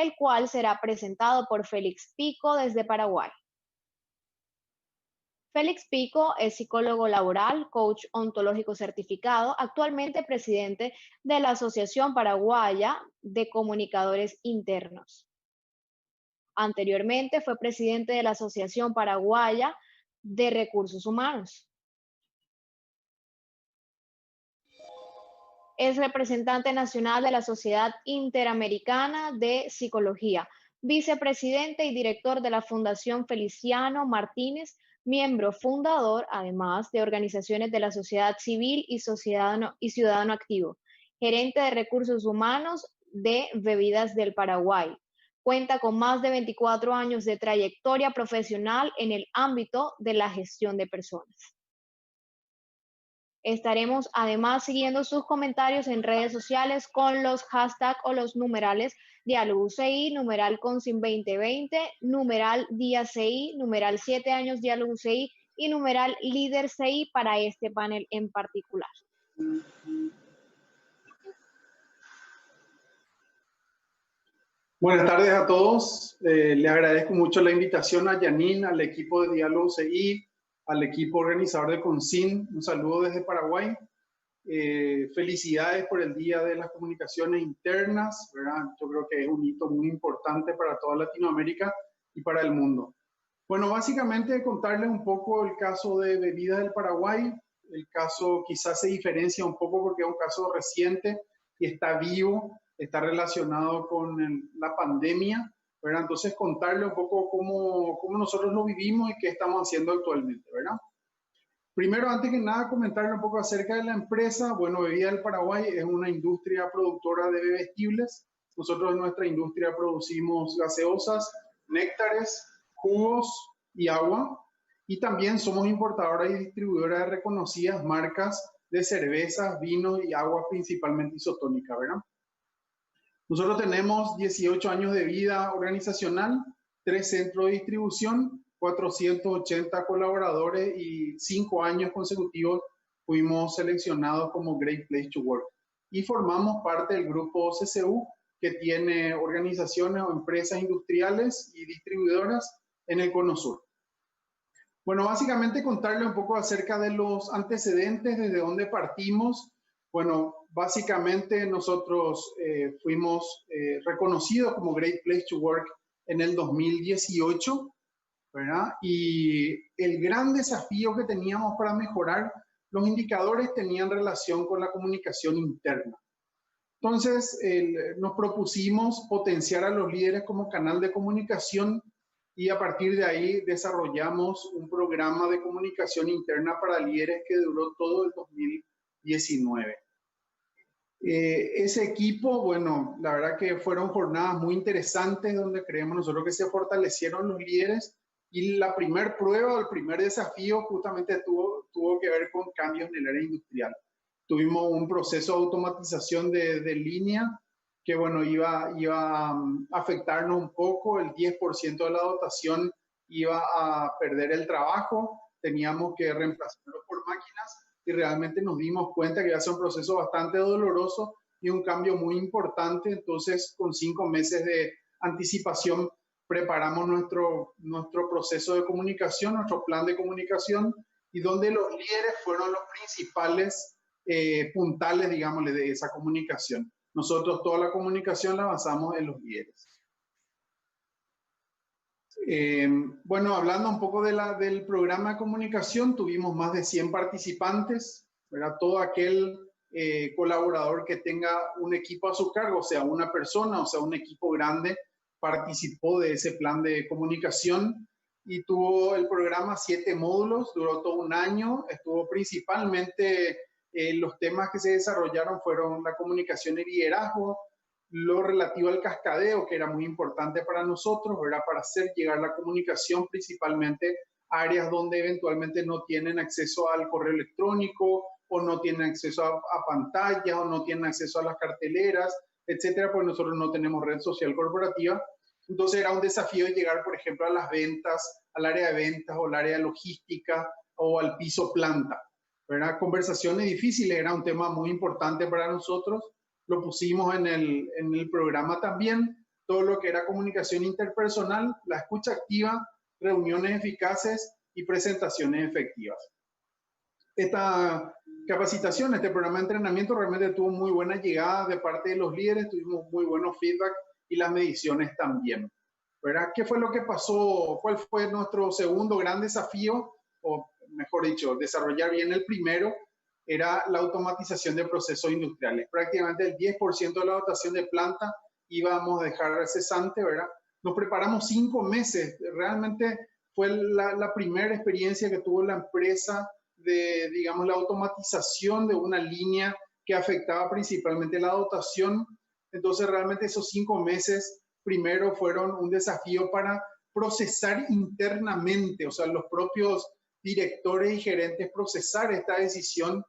el cual será presentado por Félix Pico desde Paraguay. Félix Pico es psicólogo laboral, coach ontológico certificado, actualmente presidente de la Asociación Paraguaya de Comunicadores Internos. Anteriormente fue presidente de la Asociación Paraguaya de Recursos Humanos. Es representante nacional de la Sociedad Interamericana de Psicología, vicepresidente y director de la Fundación Feliciano Martínez, miembro fundador, además, de organizaciones de la sociedad civil y ciudadano activo, gerente de recursos humanos de Bebidas del Paraguay. Cuenta con más de 24 años de trayectoria profesional en el ámbito de la gestión de personas. Estaremos además siguiendo sus comentarios en redes sociales con los hashtags o los numerales Diálogo UCI, numeral Consim 2020, numeral Día CI, numeral 7 años Diálogo UCI y numeral Líder CI para este panel en particular. Buenas tardes a todos. Le agradezco mucho la invitación a Janine, al equipo de Diálogo CI, al equipo organizador de CONSIN. Un saludo desde Paraguay. Felicidades por el Día de las Comunicaciones Internas, ¿verdad? Yo creo que es un hito muy importante para toda Latinoamérica y para el mundo. Bueno, básicamente contarles un poco el caso de Bebidas del Paraguay. El caso quizás se diferencia un poco porque es un caso reciente y está vivo, está relacionado con la pandemia, ¿verdad? Entonces contarles un poco cómo nosotros lo vivimos y qué estamos haciendo actualmente, ¿verdad? Primero, antes que nada, comentarles un poco acerca de la empresa. Bueno, Bebidas del Paraguay es una industria productora de bebestibles. Nosotros en nuestra industria producimos gaseosas, néctares, jugos y agua. Y también somos importadora y distribuidora de reconocidas marcas de cervezas, vinos y aguas principalmente isotónicas, ¿verdad? Nosotros tenemos 18 años de vida organizacional, 3 centros de distribución, 480 colaboradores y 5 años consecutivos fuimos seleccionados como Great Place to Work. Y formamos parte del grupo CCU, que tiene organizaciones o empresas industriales y distribuidoras en el Cono Sur. Bueno, básicamente contarle un poco acerca de los antecedentes, desde dónde partimos. Bueno, básicamente nosotros fuimos reconocidos como Great Place to Work en el 2018, ¿verdad? Y el gran desafío que teníamos para mejorar los indicadores tenían relación con la comunicación interna. Entonces, nos propusimos potenciar a los líderes como canal de comunicación y a partir de ahí desarrollamos un programa de comunicación interna para líderes que duró todo el 2019. Ese equipo, bueno, la verdad que fueron jornadas muy interesantes donde creemos nosotros que se fortalecieron los líderes y la primer prueba, el primer desafío justamente tuvo que ver con cambios en el área industrial. Tuvimos un proceso de automatización de línea que, bueno, iba a afectarnos un poco, el 10% de la dotación iba a perder el trabajo, teníamos que reemplazarlo por máquinas y realmente nos dimos cuenta que iba a ser un proceso bastante doloroso y un cambio muy importante. Entonces, con 5 meses de anticipación, preparamos nuestro proceso de comunicación, nuestro plan de comunicación, y donde los líderes fueron los principales puntales, digámosle, de esa comunicación. Nosotros toda la comunicación la basamos en los líderes. Bueno, hablando un poco del programa de comunicación, tuvimos más de 100 participantes, ¿verdad? Todo aquel colaborador que tenga un equipo a su cargo, o sea, una persona, o sea, un equipo grande, participó de ese plan de comunicación y tuvo el programa 7 módulos, duró todo un año, estuvo principalmente, los temas que se desarrollaron fueron la comunicación y liderazgo, lo relativo al cascadeo, que era muy importante para nosotros, ¿verdad? Para hacer llegar la comunicación principalmente a áreas donde eventualmente no tienen acceso al correo electrónico o no tienen acceso a pantallas o no tienen acceso a las carteleras, etcétera, pues nosotros no tenemos red social corporativa. Entonces era un desafío llegar, por ejemplo, a las ventas, al área de ventas o al área de logística o al piso planta, ¿verdad? Conversaciones difíciles era un tema muy importante para nosotros. Lo pusimos en el programa también. todo lo que era comunicación interpersonal, la escucha activa, reuniones eficaces y presentaciones efectivas. Esta capacitación, este programa de entrenamiento realmente tuvo muy buena llegada de parte de los líderes, tuvimos muy buenos feedback y las mediciones también, ¿verdad? ¿Qué fue lo que pasó? ¿Cuál fue nuestro segundo gran desafío? O mejor dicho, desarrollar bien el primero, era la automatización de procesos industriales. Prácticamente el 10% de la dotación de planta íbamos a dejar cesante, ¿verdad? Nos preparamos 5 meses, realmente fue la primera experiencia que tuvo la empresa de, digamos, la automatización de una línea que afectaba principalmente la dotación. Entonces, realmente esos 5 meses primero fueron un desafío para procesar internamente, o sea, los propios directores y gerentes procesar esta decisión.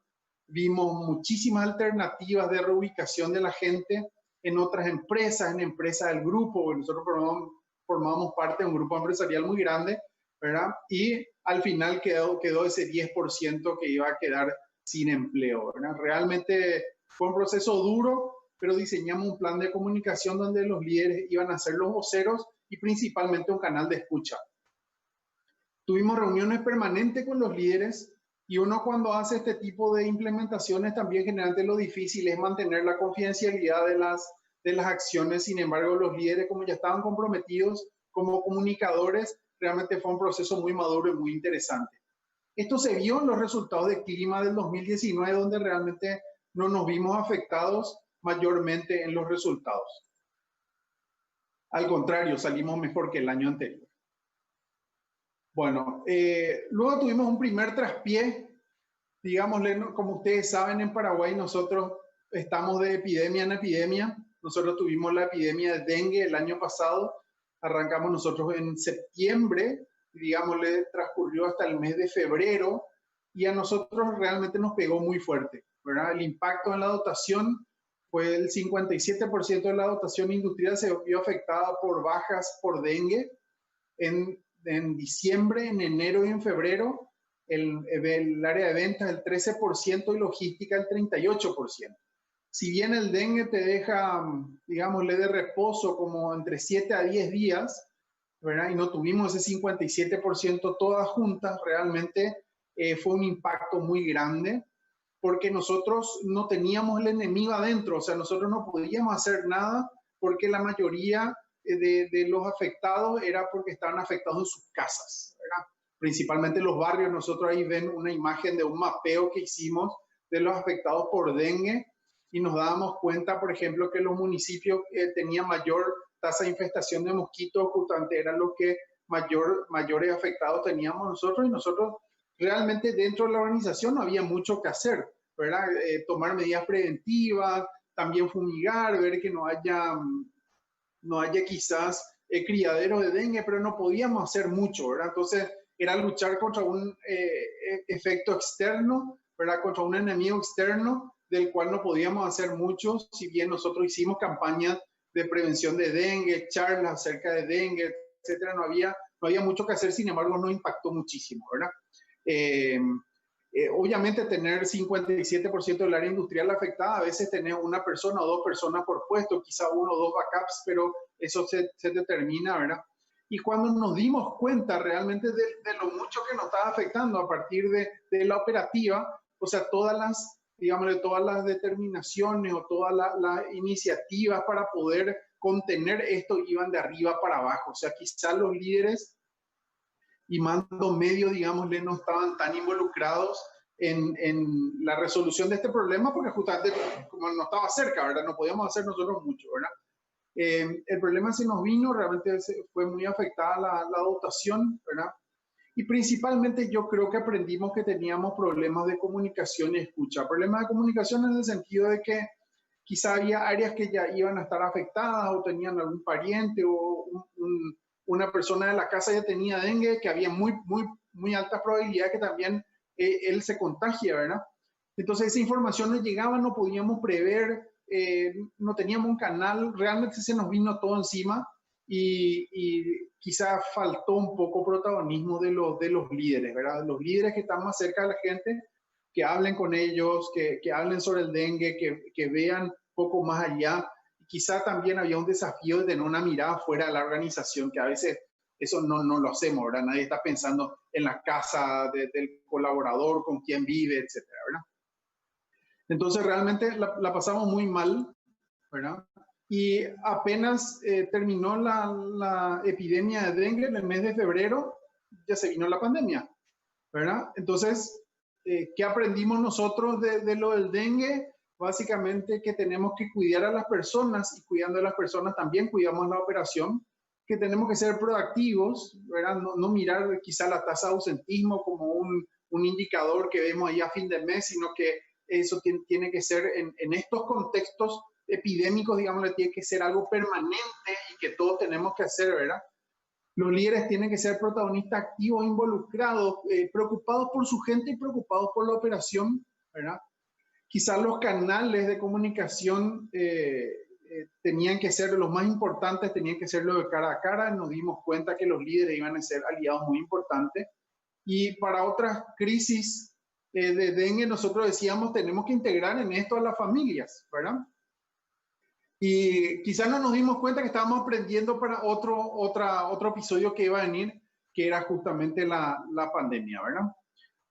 Vimos muchísimas alternativas de reubicación de la gente en otras empresas, en empresas del grupo. Nosotros formamos parte de un grupo empresarial muy grande, ¿verdad? Y al final quedó ese 10% que iba a quedar sin empleo, ¿verdad? Realmente fue un proceso duro, pero diseñamos un plan de comunicación donde los líderes iban a ser los voceros y principalmente un canal de escucha. Tuvimos reuniones permanentes con los líderes y uno cuando hace este tipo de implementaciones también generalmente lo difícil es mantener la confidencialidad de las acciones. Sin embargo, los líderes, como ya estaban comprometidos como comunicadores, realmente fue un proceso muy maduro y muy interesante. Esto se vio en los resultados de clima del 2019, donde realmente no nos vimos afectados mayormente en los resultados. Al contrario, salimos mejor que el año anterior. Bueno, luego tuvimos un primer traspié, digámosle, como ustedes saben, en Paraguay nosotros estamos de epidemia en epidemia. Nosotros tuvimos la epidemia de dengue el año pasado, arrancamos nosotros en septiembre, digámosle, transcurrió hasta el mes de febrero y a nosotros realmente nos pegó muy fuerte, ¿verdad? El impacto en la dotación fue el 57% de la dotación industrial se vio afectada por bajas por dengue. En diciembre, en enero y en febrero, el área de ventas el 13% y logística el 38%. Si bien el dengue te deja, digámosle, de reposo como entre 7 a 10 días, ¿verdad? Y no tuvimos ese 57% todas juntas, realmente fue un impacto muy grande porque nosotros no teníamos el enemigo adentro, o sea, nosotros no podíamos hacer nada porque la mayoría de los afectados era porque estaban afectados en sus casas, ¿verdad? Principalmente los barrios. Nosotros ahí ven una imagen de un mapeo que hicimos de los afectados por dengue y nos dábamos cuenta, por ejemplo, que los municipios tenían mayor tasa de infestación de mosquitos, justamente eran los que mayores afectados teníamos nosotros, y nosotros realmente dentro de la organización no había mucho que hacer, ¿verdad? Tomar medidas preventivas, también fumigar, ver que no haya quizás criadero de dengue, pero no podíamos hacer mucho, ¿verdad? Entonces era luchar contra un efecto externo, ¿verdad? Contra un enemigo externo del cual no podíamos hacer mucho, si bien nosotros hicimos campañas de prevención de dengue, charlas acerca de dengue, etcétera, no había mucho que hacer, sin embargo nos impactó muchísimo, ¿verdad? Obviamente tener 57% del área industrial afectada, a veces tener una persona o dos personas por puesto, quizá uno o dos backups, pero eso se determina, ¿verdad? Y cuando nos dimos cuenta realmente de lo mucho que nos estaba afectando a partir de la operativa, o sea, todas las determinaciones o todas las iniciativas para poder contener esto iban de arriba para abajo. O sea, quizá los líderes y mando medio, digámosle, no estaban tan involucrados en la resolución de este problema porque justamente como no estaba cerca, ¿verdad? No podíamos hacer nosotros mucho, ¿verdad? El problema se nos vino, realmente fue muy afectada la dotación, ¿verdad? Y principalmente yo creo que aprendimos que teníamos problemas de comunicación y escucha. Problemas de comunicación en el sentido de que quizá había áreas que ya iban a estar afectadas o tenían algún pariente o una persona de la casa ya tenía dengue, que había muy alta probabilidad que también él se contagie, ¿verdad? Entonces esa información no llegaba, no podíamos prever, no teníamos un canal, realmente se nos vino todo encima y quizá faltó un poco protagonismo de los líderes, ¿verdad? Los líderes que están más cerca de la gente, que hablen con ellos, que hablen sobre el dengue, que vean un poco más allá. quizá también había un desafío de tener una mirada fuera de la organización, que a veces eso no lo hacemos, ¿verdad? Nadie está pensando en la casa del colaborador, con quién vive, etcétera, ¿verdad? Entonces realmente la pasamos muy mal, ¿verdad? Y apenas terminó la epidemia de dengue en el mes de febrero, ya se vino la pandemia, ¿verdad? Entonces, ¿qué aprendimos nosotros de lo del dengue? Básicamente que tenemos que cuidar a las personas y cuidando a las personas también cuidamos la operación, que tenemos que ser proactivos, ¿verdad? No mirar quizá la tasa de ausentismo como un indicador que vemos ahí a fin de mes, sino que eso tiene que ser en estos contextos epidémicos, digamos, tiene que ser algo permanente y que todos tenemos que hacer, ¿verdad? Los líderes tienen que ser protagonistas activos, involucrados, preocupados por su gente y preocupados por la operación, ¿verdad? Quizás los canales de comunicación tenían que ser los más importantes, tenían que ser los de cara a cara. Nos dimos cuenta que los líderes iban a ser aliados muy importantes. Y para otras crisis de dengue, nosotros decíamos, tenemos que integrar en esto a las familias, ¿verdad? Y quizás no nos dimos cuenta que estábamos aprendiendo para otro episodio que iba a venir, que era justamente la pandemia, ¿verdad?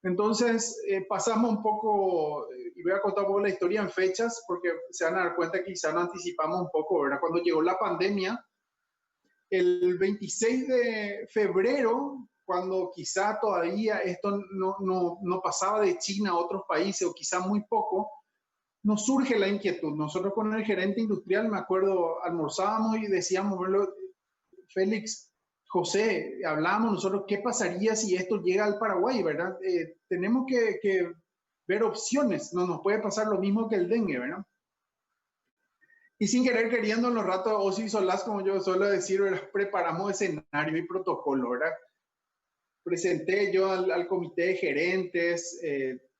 Entonces pasamos un poco, y voy a contar un poco la historia en fechas, porque se van a dar cuenta que quizás nos anticipamos un poco, ¿verdad? Cuando llegó la pandemia, el 26 de febrero, cuando quizá todavía esto no pasaba de China a otros países, o quizá muy poco, nos surge la inquietud. Nosotros con el gerente industrial, me acuerdo, almorzábamos y decíamos, bueno, Félix, José, hablábamos nosotros, ¿qué pasaría si esto llega al Paraguay, verdad? Tenemos que ver opciones, no nos puede pasar lo mismo que el dengue, ¿verdad? Y sin querer queriendo, en los ratos de ocio y solaz, como yo suelo decir, ¿verdad? Preparamos escenario y protocolo, ¿verdad? Presenté yo al comité de gerentes,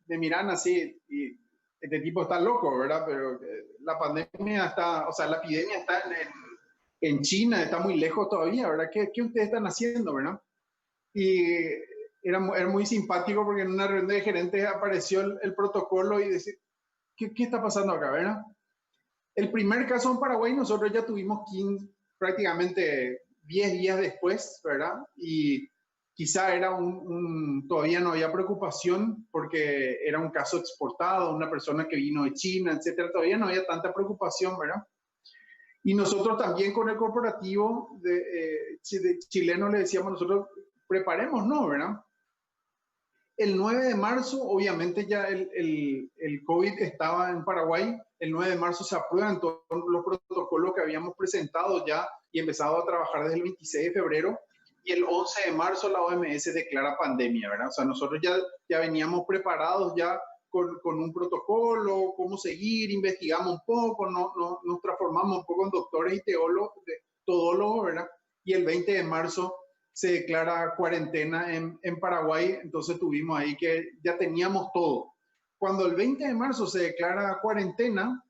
me miran así, y este tipo está loco, ¿verdad? Pero la pandemia está, o sea, la epidemia está en China, está muy lejos todavía, ¿verdad? ¿Qué ustedes están haciendo, verdad? Y era muy simpático porque en una reunión de gerentes apareció el protocolo y decir, ¿qué está pasando acá, verdad? El primer caso en Paraguay nosotros ya tuvimos 15, prácticamente 10 días después, ¿verdad? Y quizá era todavía no había preocupación porque era un caso exportado, una persona que vino de China, etcétera. Todavía no había tanta preocupación, ¿verdad? Y nosotros también con el corporativo de chileno le decíamos nosotros, preparémonos, ¿verdad? El 9 de marzo, obviamente ya el COVID estaba en Paraguay. El 9 de marzo se aprueban todos los protocolos que habíamos presentado ya y empezado a trabajar desde el 26 de febrero. Y el 11 de marzo la OMS declara pandemia, ¿verdad? O sea, nosotros ya veníamos preparados ya con un protocolo, cómo seguir, investigamos un poco, nos transformamos un poco en doctores y todólogos, ¿verdad? Y el 20 de marzo se declara cuarentena en Paraguay, entonces tuvimos ahí que ya teníamos todo. Cuando el 20 de marzo se declara cuarentena,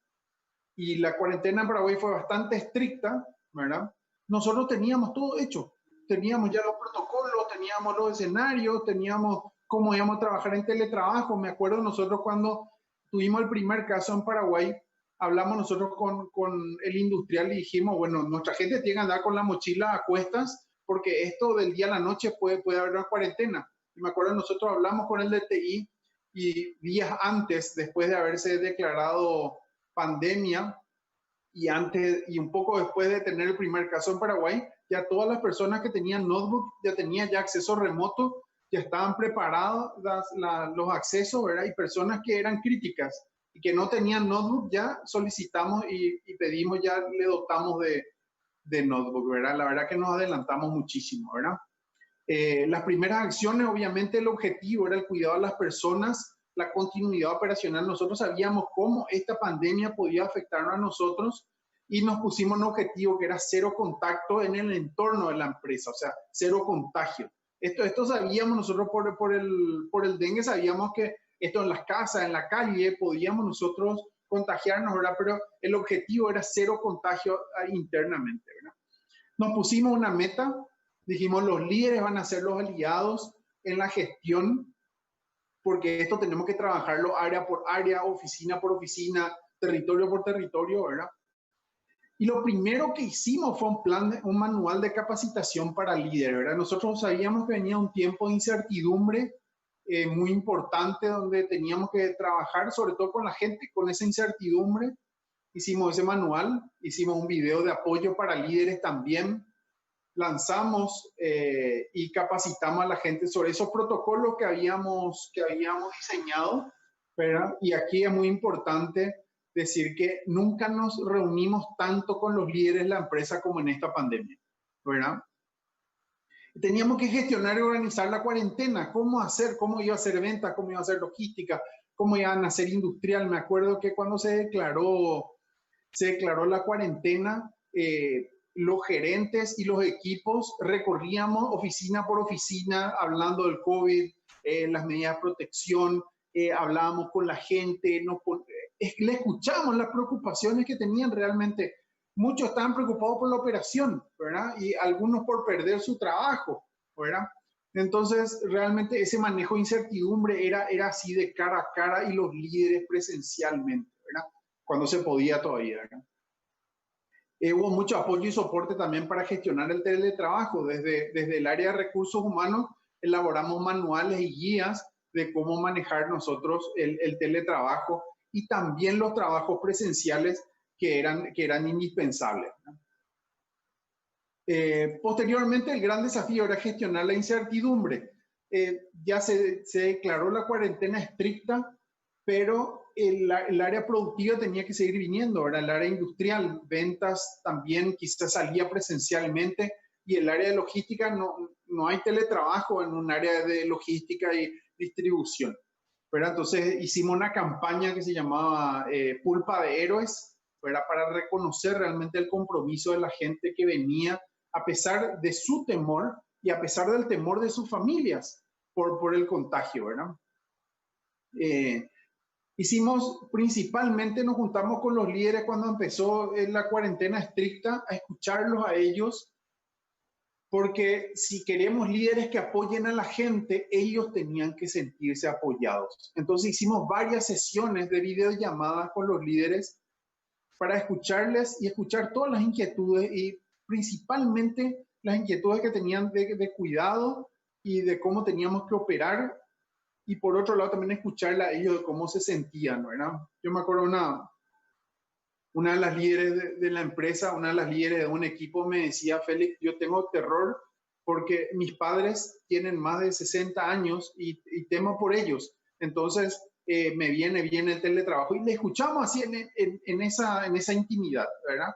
y la cuarentena en Paraguay fue bastante estricta, ¿verdad? Nosotros teníamos todo hecho. Teníamos ya los protocolos, teníamos los escenarios, teníamos cómo íbamos a trabajar en teletrabajo. Me acuerdo nosotros cuando tuvimos el primer caso en Paraguay, hablamos nosotros con el industrial y dijimos, bueno, nuestra gente tiene que andar con la mochila a cuestas porque esto del día a la noche puede haber una cuarentena. Y me acuerdo nosotros hablamos con el DTI y días antes, después de haberse declarado pandemia y un poco después de tener el primer caso en Paraguay, ya todas las personas que tenían notebook ya tenían ya acceso remoto, ya estaban preparados los accesos, ¿verdad? Y personas que eran críticas y que no tenían notebook ya solicitamos y pedimos, ya le dotamos de notebook, ¿verdad? La verdad que nos adelantamos muchísimo, ¿verdad? Las primeras acciones, obviamente el objetivo era el cuidado de las personas, la continuidad operacional. Nosotros sabíamos cómo esta pandemia podía afectarnos a nosotros y nos pusimos un objetivo que era cero contacto en el entorno de la empresa, o sea, cero contagio. Esto sabíamos nosotros por el dengue, sabíamos que esto en las casas, en la calle, podíamos nosotros contagiarnos, ¿verdad? Pero el objetivo era cero contagio internamente, ¿verdad? Nos pusimos una meta. Dijimos, los líderes van a ser los aliados en la gestión, porque esto tenemos que trabajarlo área por área, oficina por oficina, territorio por territorio, ¿verdad? Y lo primero que hicimos fue un manual de capacitación para líderes, ¿verdad? Nosotros sabíamos que venía un tiempo de incertidumbre muy importante donde teníamos que trabajar sobre todo con la gente, con esa incertidumbre. Hicimos ese manual, hicimos un video de apoyo para líderes también, lanzamos y capacitamos a la gente sobre esos protocolos que habíamos diseñado, ¿verdad? Y aquí es muy importante decir que nunca nos reunimos tanto con los líderes de la empresa como en esta pandemia, ¿verdad? Teníamos que gestionar y organizar la cuarentena, cómo hacer, cómo iba a hacer ventas, cómo iba a hacer logística, cómo iban a hacer industrial. Me acuerdo que cuando se declaró la cuarentena, los gerentes y los equipos recorríamos oficina por oficina hablando del COVID, las medidas de protección, hablábamos con la gente, le escuchamos las preocupaciones que tenían realmente. Muchos estaban preocupados por la operación, ¿verdad? Y algunos por perder su trabajo, ¿verdad? Entonces, realmente ese manejo de incertidumbre era así de cara a cara y los líderes presencialmente, ¿verdad? Cuando se podía todavía, ¿verdad? Hubo mucho apoyo y soporte también para gestionar el teletrabajo. Desde el área de recursos humanos elaboramos manuales y guías de cómo manejar nosotros el teletrabajo y también los trabajos presenciales que eran indispensables, ¿no? Posteriormente, el gran desafío era gestionar la incertidumbre. Ya se declaró la cuarentena estricta, pero el área productiva tenía que seguir viniendo, ¿verdad? El área industrial, ventas también quizás salía presencialmente, y el área de logística no hay teletrabajo en un área de logística y distribución, ¿verdad? Entonces hicimos una campaña que se llamaba Pulpa de Héroes, ¿verdad? Para reconocer realmente el compromiso de la gente que venía a pesar de su temor y a pesar del temor de sus familias por el contagio, ¿verdad? Principalmente nos juntamos con los líderes cuando empezó la cuarentena estricta a escucharlos a ellos, porque si queremos líderes que apoyen a la gente, ellos tenían que sentirse apoyados. Entonces hicimos varias sesiones de videollamadas con los líderes para escucharles y escuchar todas las inquietudes y principalmente las inquietudes que tenían de cuidado y de cómo teníamos que operar, y por otro lado también escucharle a ellos de cómo se sentían, ¿verdad? Yo me acuerdo una de las líderes de la empresa, una de las líderes de un equipo me decía: Félix, yo tengo terror porque mis padres tienen más de 60 años y temo por ellos. Entonces me viene bien el teletrabajo, y le escuchamos así en esa intimidad, ¿verdad?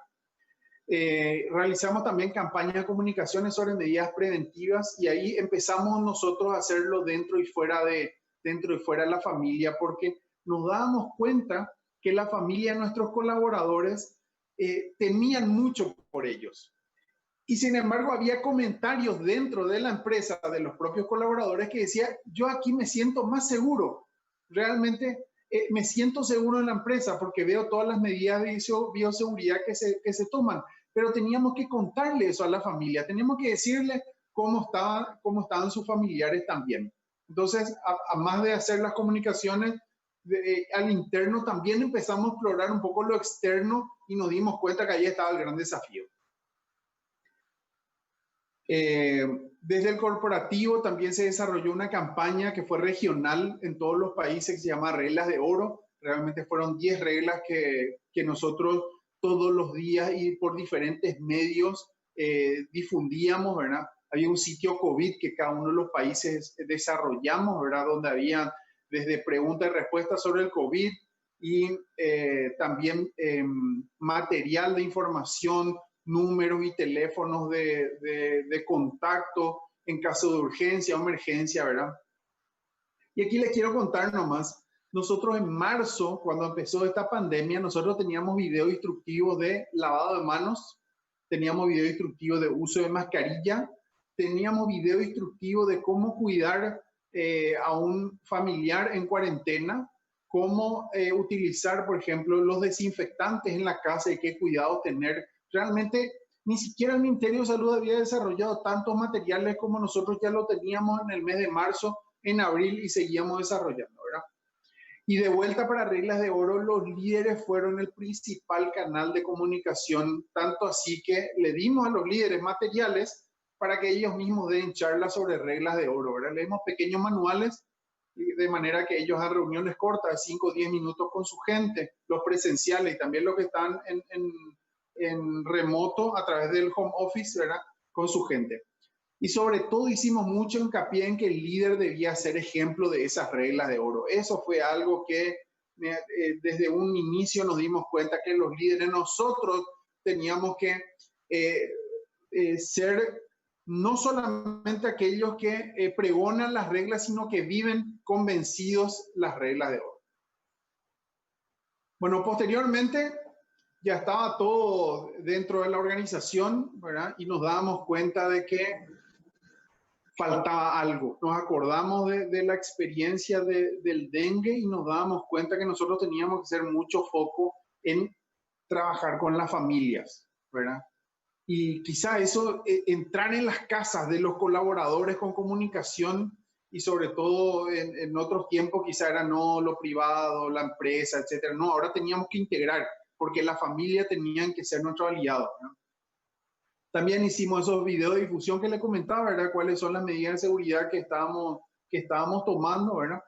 Realizamos también campañas de comunicaciones sobre medidas preventivas, y ahí empezamos nosotros a hacerlo dentro y fuera de la familia, porque nos dábamos cuenta que la familia de nuestros colaboradores temían mucho por ellos. Y sin embargo había comentarios dentro de la empresa de los propios colaboradores que decían: yo aquí me siento más seguro, realmente me siento seguro en la empresa porque veo todas las medidas de bioseguridad que se toman. Pero teníamos que contarle eso a la familia, teníamos que decirle cómo estaban sus familiares también. Entonces, a más de hacer las comunicaciones al interno, también empezamos a explorar un poco lo externo y nos dimos cuenta que ahí estaba el gran desafío. Desde el corporativo también se desarrolló una campaña que fue regional en todos los países, que se llama Reglas de Oro. Realmente fueron 10 reglas que nosotros todos los días y por diferentes medios difundíamos, ¿verdad? Había un sitio COVID que cada uno de los países desarrollamos, ¿verdad? Donde había desde preguntas y respuestas sobre el COVID y también material de información, números y teléfonos de contacto en caso de urgencia o emergencia, ¿verdad? Y aquí les quiero contar nomás, nosotros en marzo, cuando empezó esta pandemia, nosotros teníamos video instructivo de lavado de manos, teníamos video instructivo de uso de mascarilla, teníamos video instructivo de cómo cuidar a un familiar en cuarentena, cómo utilizar, por ejemplo, los desinfectantes en la casa y qué cuidado tener. Realmente ni siquiera el Ministerio de Salud había desarrollado tantos materiales como nosotros ya lo teníamos en el mes de marzo, en abril, y seguíamos desarrollando, ¿verdad? Y de vuelta para Reglas de Oro, los líderes fueron el principal canal de comunicación, tanto así que le dimos a los líderes materiales para que ellos mismos den charlas sobre Reglas de Oro, ¿verdad? Le dimos pequeños manuales de manera que ellos hagan reuniones cortas de 5 o 10 minutos con su gente, los presenciales y también los que están en remoto a través del home office, ¿verdad? Con su gente. Y sobre todo hicimos mucho hincapié en que el líder debía ser ejemplo de esas reglas de oro. Eso fue algo que desde un inicio nos dimos cuenta que los líderes nosotros teníamos que ser no solamente aquellos que pregonan las reglas, sino que viven convencidos las reglas de oro. Bueno, posteriormente ya estaba todo dentro de la organización, ¿verdad? Y nos dábamos cuenta de que faltaba algo. Nos acordamos de la experiencia del dengue y nos dábamos cuenta que nosotros teníamos que hacer mucho foco en trabajar con las familias, ¿verdad? Y quizá eso, entrar en las casas de los colaboradores con comunicación y sobre todo en otros tiempos quizá era no lo privado, la empresa, etcétera. No, ahora teníamos que integrar porque la familia tenían que ser nuestros aliados, ¿no? También hicimos esos videos de difusión que le comentaba, ¿verdad? Cuáles son las medidas de seguridad que estábamos tomando, ¿verdad?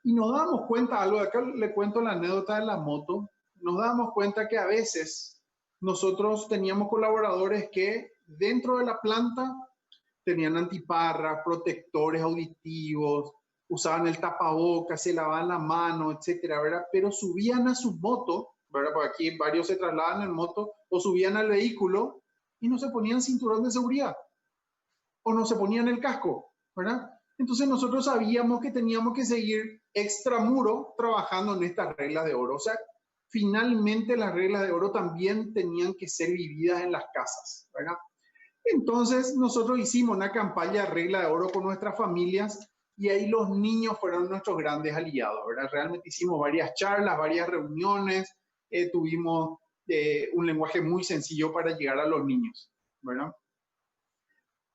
Y nos damos cuenta, algo de acá le cuento la anécdota de la moto, nos damos cuenta que a veces nosotros teníamos colaboradores que dentro de la planta tenían antiparras, protectores auditivos, usaban el tapabocas, se lavaban la mano, etcétera, ¿verdad? Pero subían a su moto, ¿verdad? Porque aquí varios se trasladan en moto, o subían al vehículo y no se ponían cinturón de seguridad o no se ponían el casco, ¿verdad? Entonces nosotros sabíamos que teníamos que seguir extramuro trabajando en estas reglas de oro. O sea, finalmente las reglas de oro también tenían que ser vividas en las casas, ¿verdad? Entonces nosotros hicimos una campaña de regla de oro con nuestras familias y ahí los niños fueron nuestros grandes aliados, ¿verdad? Realmente hicimos varias charlas, varias reuniones, tuvimos un lenguaje muy sencillo para llegar a los niños, ¿verdad?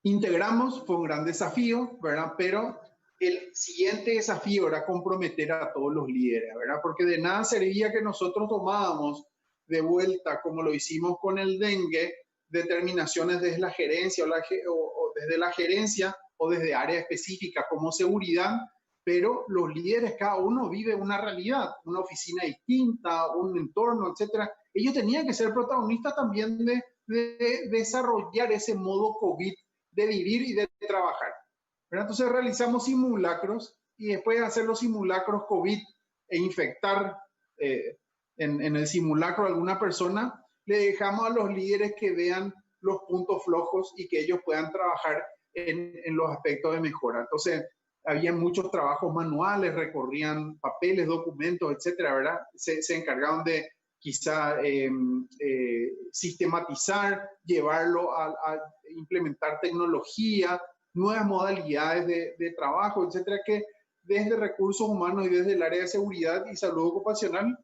Integramos, fue un gran desafío, ¿verdad? Pero el siguiente desafío era comprometer a todos los líderes, ¿verdad? Porque de nada servía que nosotros tomábamos de vuelta, como lo hicimos con el dengue, determinaciones desde la gerencia o desde la gerencia o desde áreas específicas como seguridad, pero los líderes, cada uno vive una realidad, una oficina distinta, un entorno, etcétera. Ellos tenían que ser protagonistas también de desarrollar ese modo COVID de vivir y de trabajar, ¿verdad? Entonces realizamos simulacros y después de hacer los simulacros COVID e infectar en el simulacro a alguna persona, le dejamos a los líderes que vean los puntos flojos y que ellos puedan trabajar en los aspectos de mejora. Entonces, había muchos trabajos manuales, recorrían papeles, documentos, etcétera, ¿verdad? Se encargaron de quizá sistematizar, llevarlo a implementar tecnología, nuevas modalidades de trabajo, etcétera, que desde recursos humanos y desde el área de seguridad y salud ocupacional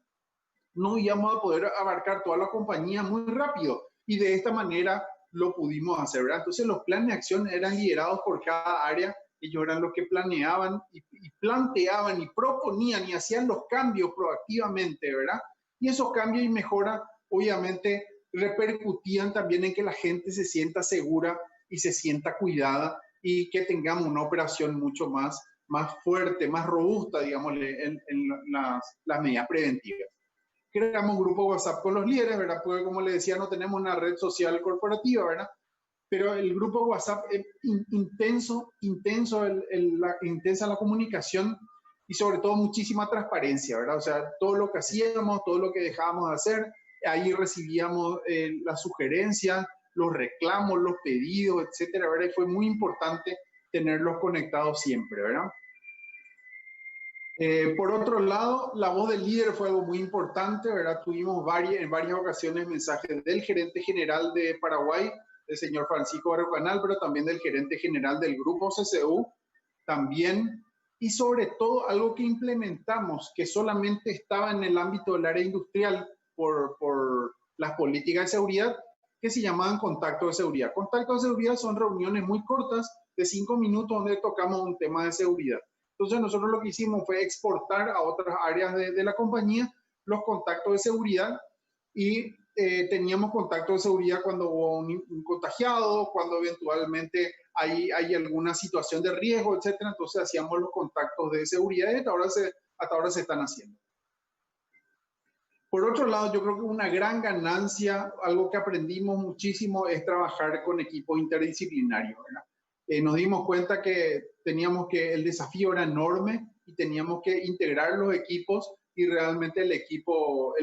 no íbamos a poder abarcar toda la compañía muy rápido y de esta manera lo pudimos hacer, ¿verdad? Entonces los planes de acción eran liderados por cada área, ellos eran los que planeaban y planteaban y proponían y hacían los cambios proactivamente, ¿verdad? Y esos cambios y mejoras obviamente repercutían también en que la gente se sienta segura y se sienta cuidada y que tengamos una operación mucho más fuerte, más robusta, digamos, en las medidas preventivas. Creamos grupo WhatsApp con los líderes, ¿verdad? Porque como les decía, no tenemos una red social corporativa, ¿verdad? Pero el grupo WhatsApp es intensa la comunicación y sobre todo muchísima transparencia, ¿verdad? O sea, todo lo que hacíamos, todo lo que dejábamos de hacer, ahí recibíamos las sugerencias, los reclamos, los pedidos, etcétera, ¿verdad? Y fue muy importante tenerlos conectados siempre, ¿verdad? Por otro lado, la voz del líder fue algo muy importante, ¿verdad? Tuvimos en varias ocasiones mensajes del gerente general de Paraguay, el señor Francisco Barrio Canal, pero también del gerente general del grupo CCU, también, y sobre todo algo que implementamos, que solamente estaba en el ámbito del área industrial por las políticas de seguridad, que se llamaban contactos de seguridad. Contactos de seguridad son reuniones muy cortas, de 5 minutos, donde tocamos un tema de seguridad. Entonces nosotros lo que hicimos fue exportar a otras áreas de la compañía los contactos de seguridad y teníamos contactos de seguridad cuando hubo un contagiado, cuando eventualmente hay alguna situación de riesgo, etcétera. Entonces hacíamos los contactos de seguridad y hasta ahora se están haciendo. Por otro lado, yo creo que una gran ganancia, algo que aprendimos muchísimo, es trabajar con equipos interdisciplinarios, ¿verdad? Nos dimos cuenta que el desafío era enorme y teníamos que integrar los equipos y realmente el equipo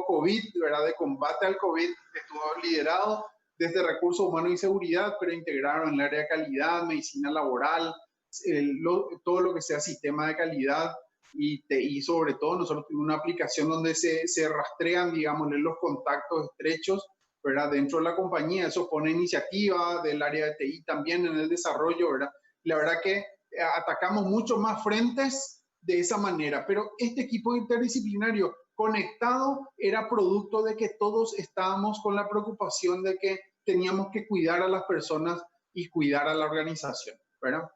COVID, ¿verdad? De combate al COVID estuvo liderado desde recursos humanos y seguridad, pero integraron el área de calidad, medicina laboral, todo lo que sea sistema de calidad y sobre todo nosotros tenemos una aplicación donde se rastrean, digamos, los contactos estrechos, ¿verdad? Dentro de la compañía. Eso pone iniciativa del área de TI también en el desarrollo, ¿verdad? La verdad que atacamos mucho más frentes de esa manera, pero este equipo interdisciplinario conectado era producto de que todos estábamos con la preocupación de que teníamos que cuidar a las personas y cuidar a la organización, ¿verdad?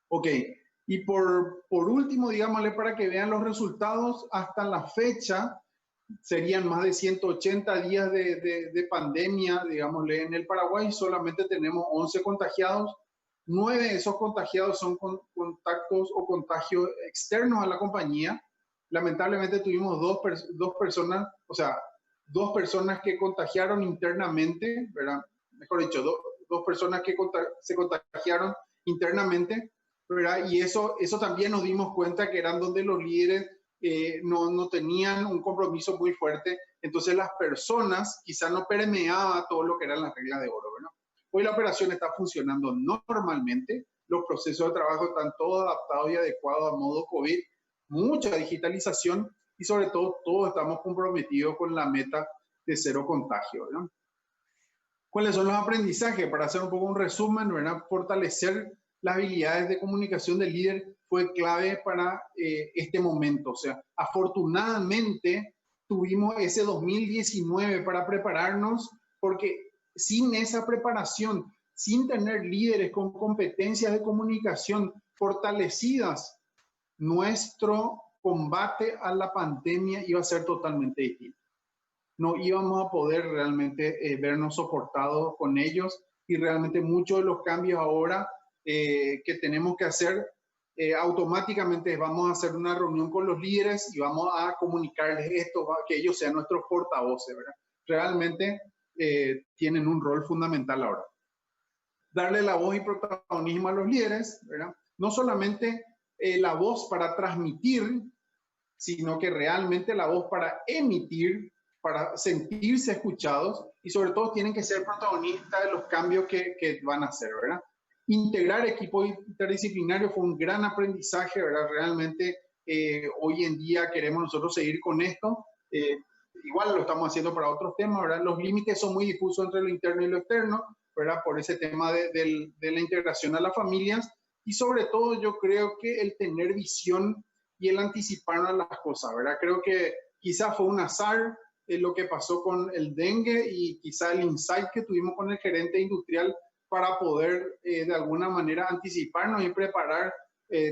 Ok, y por último, digámosle, para que vean los resultados, hasta la fecha serían más de 180 días de pandemia, digámosle, en el Paraguay solamente tenemos 11 contagiados. 9 de esos contagiados son contactos o contagios externos a la compañía. Lamentablemente tuvimos dos personas, o sea, dos personas que contagiaron internamente, ¿verdad? Mejor dicho, dos personas que se contagiaron internamente, ¿verdad? Y eso también nos dimos cuenta que eran donde los líderes no tenían un compromiso muy fuerte. Entonces las personas quizás no permeaba todo lo que eran las reglas de oro, ¿verdad? Hoy la operación está funcionando normalmente, los procesos de trabajo están todos adaptados y adecuados a modo COVID, mucha digitalización y sobre todo todos estamos comprometidos con la meta de cero contagio, ¿verdad? ¿Cuáles son los aprendizajes? Para hacer un poco un resumen, ¿verdad? Fortalecer las habilidades de comunicación del líder fue clave para este momento. O sea, afortunadamente tuvimos ese 2019 para prepararnos, porque sin esa preparación, sin tener líderes con competencias de comunicación fortalecidas, nuestro combate a la pandemia iba a ser totalmente distinto. No íbamos a poder realmente vernos soportados con ellos y realmente muchos de los cambios ahora que tenemos que hacer automáticamente vamos a hacer una reunión con los líderes y vamos a comunicarles esto, que ellos sean nuestros portavoces, ¿verdad? Realmente tienen un rol fundamental ahora. Darle la voz y protagonismo a los líderes, ¿verdad? No solamente la voz para transmitir, sino que realmente la voz para emitir, para sentirse escuchados y sobre todo tienen que ser protagonistas de los cambios que van a hacer, ¿verdad? Integrar equipos interdisciplinarios fue un gran aprendizaje, ¿verdad? Realmente hoy en día queremos nosotros seguir con esto. Igual lo estamos haciendo para otros temas, ¿verdad? Los límites son muy difusos entre lo interno y lo externo, ¿verdad? Por ese tema de la integración a las familias y sobre todo yo creo que el tener visión y el anticiparnos a las cosas, ¿verdad? Creo que quizás fue un azar lo que pasó con el dengue y quizá el insight que tuvimos con el gerente industrial para poder de alguna manera anticiparnos y preparar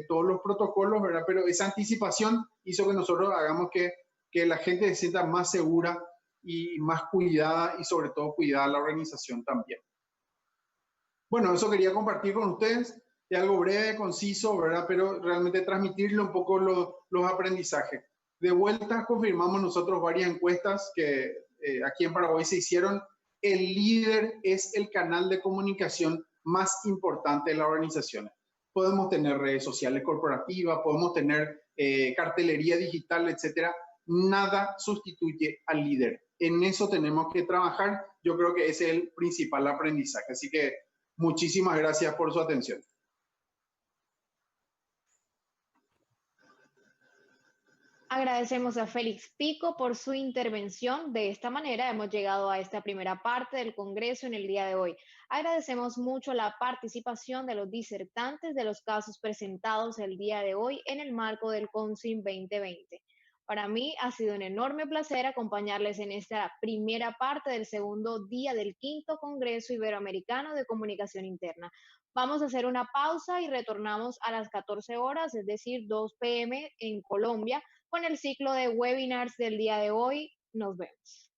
todos los protocolos, ¿verdad? Pero esa anticipación hizo que nosotros hagamos que la gente se sienta más segura y más cuidada y sobre todo cuidada la organización también. Bueno, eso quería compartir con ustedes, de algo breve, conciso, ¿verdad? Pero realmente transmitirle un poco los aprendizajes. De vuelta confirmamos nosotros varias encuestas que aquí en Paraguay se hicieron. El líder es el canal de comunicación más importante de las organizaciones. Podemos tener redes sociales corporativas, podemos tener cartelería digital, etcétera. Nada sustituye al líder. En eso tenemos que trabajar. Yo creo que ese es el principal aprendizaje. Así que muchísimas gracias por su atención. Agradecemos a Félix Pico por su intervención. De esta manera hemos llegado a esta primera parte del Congreso en el día de hoy. Agradecemos mucho la participación de los disertantes de los casos presentados el día de hoy en el marco del CONSIM 2020. Para mí ha sido un enorme placer acompañarles en esta primera parte del segundo día del quinto Congreso Iberoamericano de Comunicación Interna. Vamos a hacer una pausa y retornamos a las 14 horas, es decir, 2 p.m. en Colombia, con el ciclo de webinars del día de hoy. Nos vemos.